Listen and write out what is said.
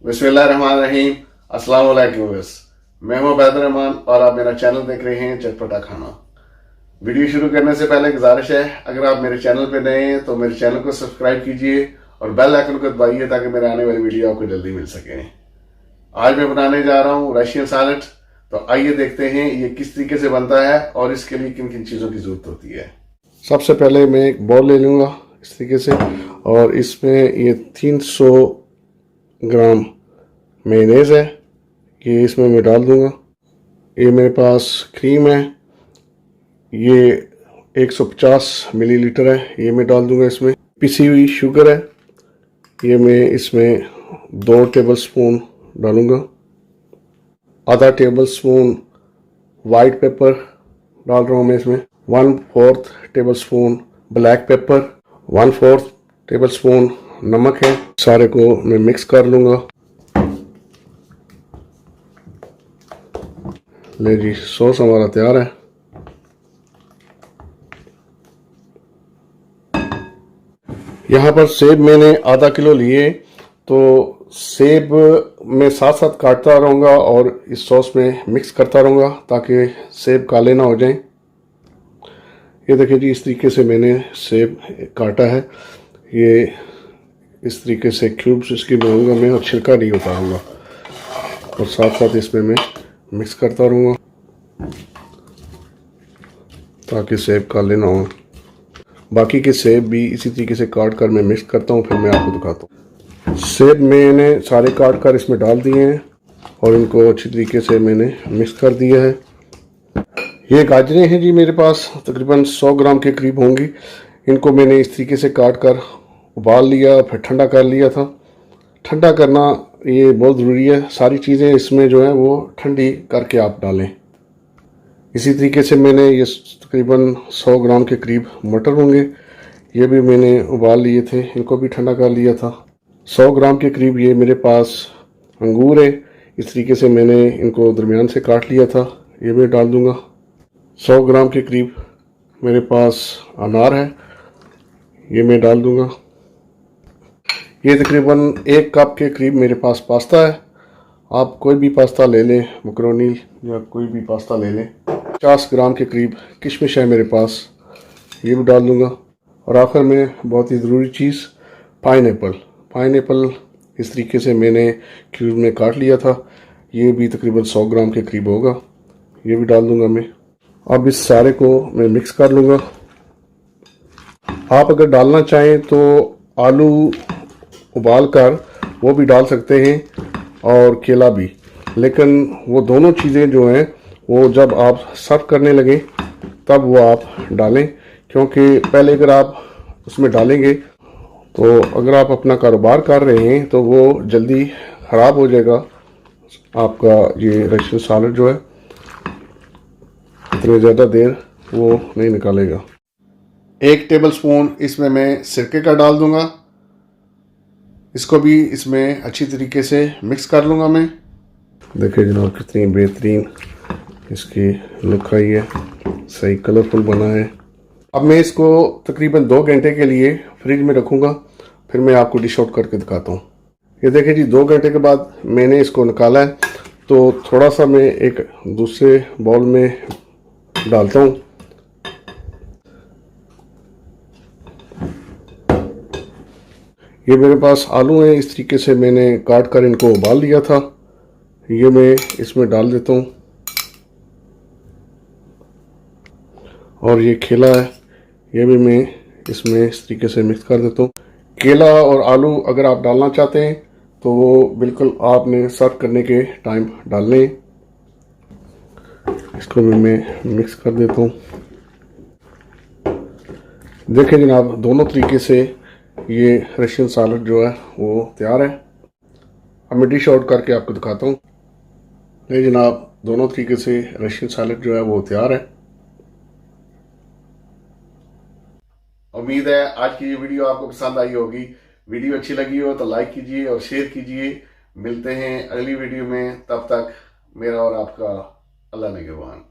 बिस्मिल्लाहिर्रहमानिर्रहीम। अस्सलाम वालेकुम। मैं हूं बैदर रहमान और आप मेरा चैनल देख रहे हैं चटपटा खाना। वीडियो शुरू करने से पहले गुजारिश है, अगर आप मेरे चैनल पे नए हैं तो मेरे चैनल को सब्सक्राइब कीजिए और बेल आइकन को दबाइए ताकि मेरे आने वाली वीडियो आपको जल्दी मिल सके। आज मैं बनाने जा रहा हूँ रशियन सैलेड। तो आइए देखते हैं ये किस तरीके से बनता है और इसके लिए किन किन चीज़ों की ज़रूरत होती है। सबसे पहले मैं एक बॉल ले लूँगा इस तरीके से, और इसमें ये 300 ग्राम मेयोनेज़ है, ये इसमें मैं डाल दूँगा। ये मेरे पास क्रीम है, ये 150 मिलीलीटर है, ये मैं डाल दूँगा इसमें। पिसी हुई शुगर है, ये मैं इसमें 2 टेबलस्पून डालूँगा। आधा टेबलस्पून वाइट पेपर डाल रहा हूँ मैं इसमें। 1/4 टेबलस्पून ब्लैक पेपर, 1/4 टेबलस्पून नमक है। सारे को मैं मिक्स कर लूँगा। ले जी, सॉस हमारा तैयार है। यहाँ पर सेब मैंने आधा किलो लिए, तो सेब मैं साथ साथ काटता रहूँगा और इस सॉस में मिक्स करता रहूँगा ताकि सेब काले ना हो जाएं। ये देखिए जी, इस तरीके से मैंने सेब काटा है। ये इस तरीके से क्यूब्स इसकी बनाऊँगा मैं और छिलका नहीं उतारूँगा, और साथ साथ इसमें मैं मिक्स करता रहूँगा ताकि सेब काले ना हो। बाकी के सेब भी इसी तरीके से काट कर मैं मिक्स करता हूँ, फिर मैं आपको दिखाता हूँ। सेब मैंने सारे काट कर इसमें डाल दिए हैं और इनको अच्छी तरीके से मैंने मिक्स कर दिया है। ये गाजरें हैं जी, मेरे पास तकरीबन 100 ग्राम के करीब होंगी। इनको मैंने इस तरीके से काट कर उबाल लिया, फिर ठंडा कर लिया था। ठंडा करना ये बहुत ज़रूरी है, सारी चीज़ें इसमें जो है वो ठंडी करके आप डालें। इसी तरीके से मैंने ये तकरीबन 100 ग्राम के करीब मटर होंगे, ये भी मैंने उबाल लिए थे, इनको भी ठंडा कर लिया था। 100 ग्राम के करीब ये मेरे पास अंगूर है, इस तरीके से मैंने इनको दरमियान से काट लिया था, ये मैं डाल दूँगा। 100 ग्राम के करीब मेरे पास अनार है, ये मैं डाल दूँगा। ये तकरीबन 1 कप के करीब मेरे पास पास्ता है, आप कोई भी पास्ता ले लें, मकरोनी या कोई भी पास्ता ले लें। 50 ग्राम के करीब किशमिश है मेरे पास, ये भी डाल दूँगा। और आखिर में बहुत ही ज़रूरी चीज़ पाइनएप्पल इस तरीके से मैंने क्यूब में काट लिया था, ये भी तकरीबन 100 ग्राम के करीब होगा, ये भी डाल दूँगा मैं। अब इस सारे को मैं मिक्स कर लूँगा। आप अगर डालना चाहें तो आलू उबाल कर वो भी डाल सकते हैं और केला भी, लेकिन वो दोनों चीज़ें जो हैं वो जब आप सर्व करने लगे तब वो आप डालें, क्योंकि पहले अगर आप उसमें डालेंगे तो अगर आप अपना कारोबार कर रहे हैं तो वो जल्दी ख़राब हो जाएगा आपका ये रशियन सैलेड जो है, इतनी ज़्यादा देर वो नहीं निकालेगा। 1 टेबलस्पून इसमें मैं सिरके का डाल दूँगा, इसको भी इसमें अच्छी तरीके से मिक्स कर लूँगा मैं। देखिए जनाब, कितनी बेहतरीन इसकी लुक आई है, सही कलरफुल बना है। अब मैं इसको तकरीबन 2 घंटे के लिए फ्रिज में रखूँगा, फिर मैं आपको डिश आउट करके दिखाता हूँ। ये देखिए जी, 2 घंटे के बाद मैंने इसको निकाला है, तो थोड़ा सा मैं एक दूसरे बाउल में डालता हूँ। ये मेरे पास आलू हैं, इस तरीके से मैंने काट कर इनको उबाल लिया था, ये मैं इसमें डाल देता हूँ। और ये केला है, ये भी मैं इसमें इस तरीके से मिक्स कर देता हूँ। केला और आलू अगर आप डालना चाहते हैं तो वो बिल्कुल आपने सर्व करने के टाइम डालने। इसको भी मैं मिक्स कर देता हूँ। देखिए जनाब, दोनों तरीके से ये रशियन सैलेड जो है वो तैयार है। अब मैं डिश आउट करके आपको दिखाता हूँ। ये जनाब, दोनों तरीके से रशियन सैलेड जो है वो तैयार है। उम्मीद है आज की ये वीडियो आपको पसंद आई होगी। वीडियो अच्छी लगी हो तो लाइक कीजिए और शेयर कीजिए। मिलते हैं अगली वीडियो में, तब तक मेरा और आपका अल्लाह निगहबान।